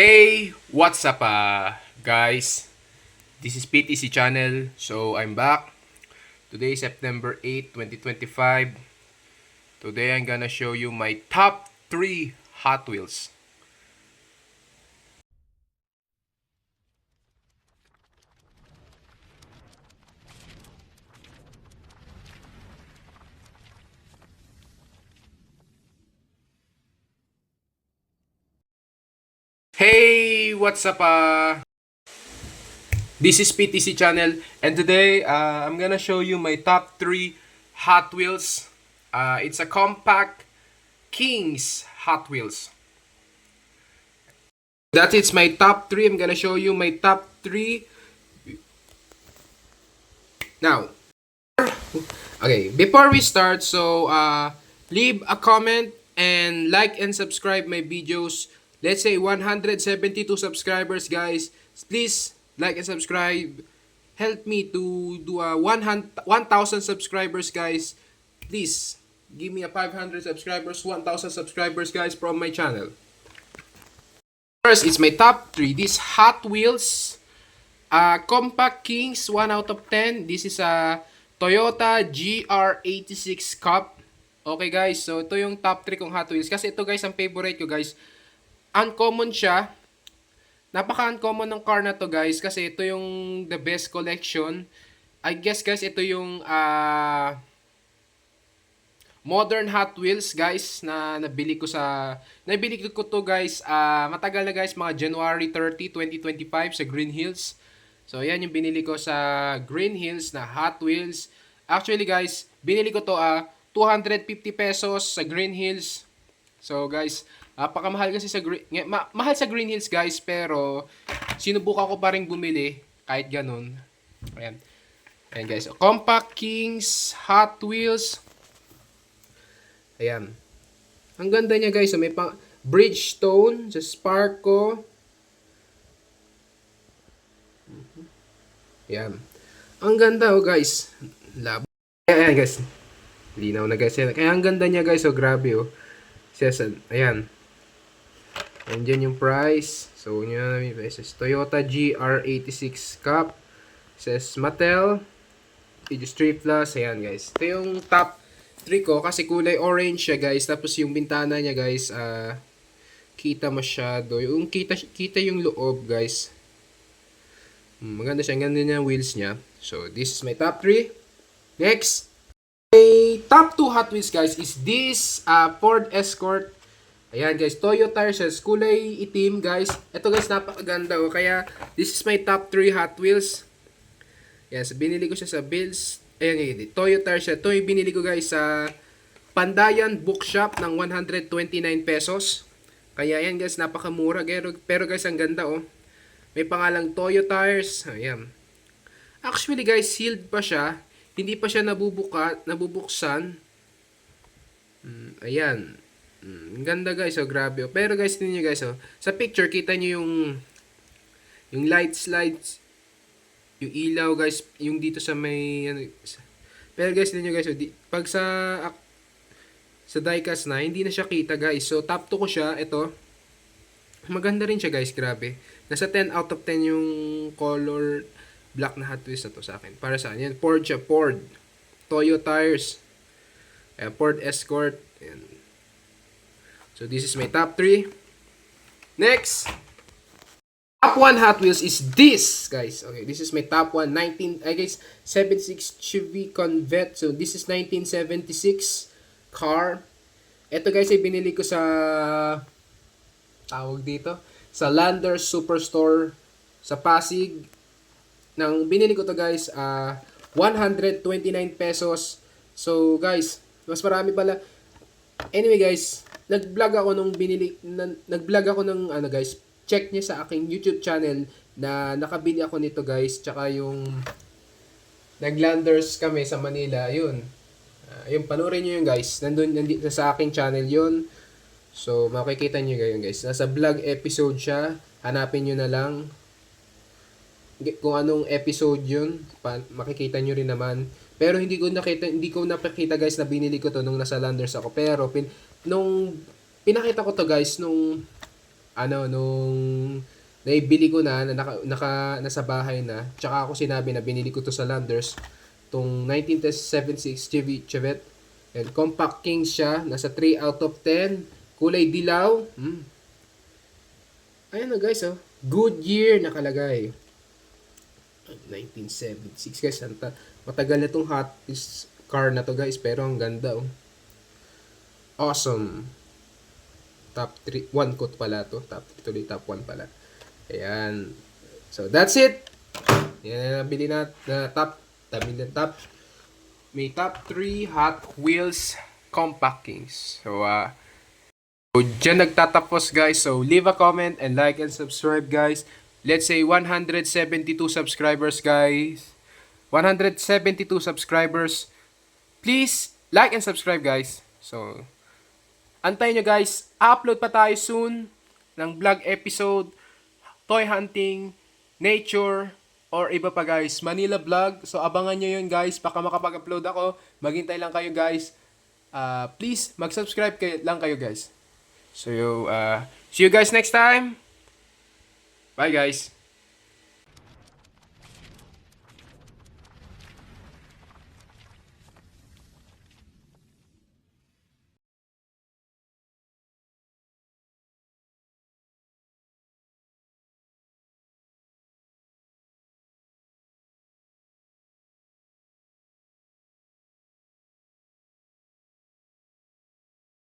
Hey, what's up guys? This is PTC channel. So I'm back. Today is September 8, 2025. Today I'm gonna show you my top 3 Hot Wheels. Hey, what's up This is PTC channel, and today I'm gonna show you my top 3 Hot Wheels. It's a compact Kings Hot Wheels. That is my top 3. I'm gonna show you my top 3 now. Okay, before we start, leave a comment and like and subscribe my videos. Let's say 172 subscribers, guys. Please like and subscribe. Help me to do a 1,000 subscribers, guys. Please give me a 500 subscribers, 1,000 subscribers, guys, from my channel. First, it's my top 3. This Hot Wheels Compact Kings 1 out of 10. This is a Toyota GR86 Cup. Okay guys, so ito yung top 3 kong Hot Wheels. Kasi ito guys, ang favorite ko guys. Uncommon siya. Napaka-uncommon ng car na to guys. Kasi ito yung the best collection. I guess guys, ito yung modern Hot Wheels guys na nabili ko to guys matagal na guys, mga January 30, 2025 sa Green Hills. So yan yung binili ko sa Green Hills na Hot Wheels. Actually guys, binili ko to 250 pesos sa Green Hills. So guys, pakamahal kasi mahal sa Green Hills guys, pero sinubukan ko pa rin bumili kahit ganun. Ayan. Ayan guys, Compact Kings Hot Wheels. Ayan. Ang ganda niya guys, may pang Bridgestone sa Sparco. Ayan. Ang ganda guys. Labo. Ayan guys. Linaw na guys. Kaya ang ganda niya guys. Grabe Says, ayan. Andyan yung price. So, yun says Toyota GR86 Cup. Says Mattel. Street Plus. Ayan guys. Ito yung top 3 ko. Kasi kulay orange siya guys. Tapos yung bintana niya guys. Kita masyado. Yung kita yung loob guys. Maganda siya. Ganda niya yung wheels niya. So, this is my top 3. Next. My top 2 Hot Wheels guys is this Ford Escort. Ayan guys. Toyo tires. Kulay itim guys. Ito guys, napakaganda. Kaya, this is my top 3 Hot Wheels. Ayan. So, binili ko siya sa Bills. Ayan. Toyo tires siya. Ito yung binili ko guys sa Pandayan Bookshop ng 129 pesos. Kaya yan guys, napakamura. Pero guys, ang ganda May pangalang Toyo tires. Ayan. Actually guys, sealed pa siya. Hindi pa siya nabubuksan. Ayan. Ang ganda guys, grabe. Pero guys, tingnan niyo guys, sa picture kita niyo yung light slides, yung ilaw guys, yung dito sa may pero guys, tingnan niyo guys, pag sa diecast na, hindi na siya kita guys. So top 2 ko siya, ito. Maganda rin siya guys, grabe. Nasa 10 out of 10 yung color black na Hot Wheels na to sa akin. Para sa akin, Ford siya, Ford. Toyo tires. Ford Escort. Ayan. So this is my top 3. Next. Top 1 Hot Wheels is this, guys. Okay, this is my top 1. 76 Chevy Convette. So this is 1976 car. Ito guys ay binili ko sa tawag dito sa Landers Superstore sa Pasig. Nang binili ko to guys 129 pesos. So guys, mas marami pala. Anyway guys, nag-vlog ako ng guys. Check niyo sa aking YouTube channel na nakabili ako nito guys. Tsaka yung nag-Landers kami sa Manila, yun. Yung panoorin niyo yun guys. Nandito sa aking channel yun. So, makikita nyo guys. Nasa vlog episode siya. Hanapin nyo na lang. Kung anong episode yun. Makikita nyo rin naman. Pero hindi ko napakita guys na binili ko to nung nasa Landers ako. Pero, nung pinakita ko to guys, nung nung naibili ko na nasa bahay na. Tsaka ako sinabi na binili ko to sa Landers. Tong 1976 Chevette. And compact king siya. Nasa 3 out of 10. Kulay dilaw. Ayan na guys, oh. Goodyear nakalagay. 1976 guys. Matagal na tong hot car na to guys. Pero ang ganda, oh. Awesome. Top 3. 1 coat pala to. Top 3 tuloy. Top 1 pala. Ayan. So, that's it. Yan na nabili na top. May top 3 Hot Wheels Compact Kings. So, dyan nagtatapos guys. So, leave a comment and like and subscribe guys. Let's say 172 subscribers guys. 172 subscribers. Please, like and subscribe guys. So, antayin nyo guys. Upload pa tayo soon ng vlog episode, toy hunting, nature, or iba pa guys, Manila vlog. So abangan nyo yun guys, baka makapag-upload ako. Maghintay lang kayo guys. Please, mag-subscribe lang kayo guys. So, see you guys next time. Bye guys.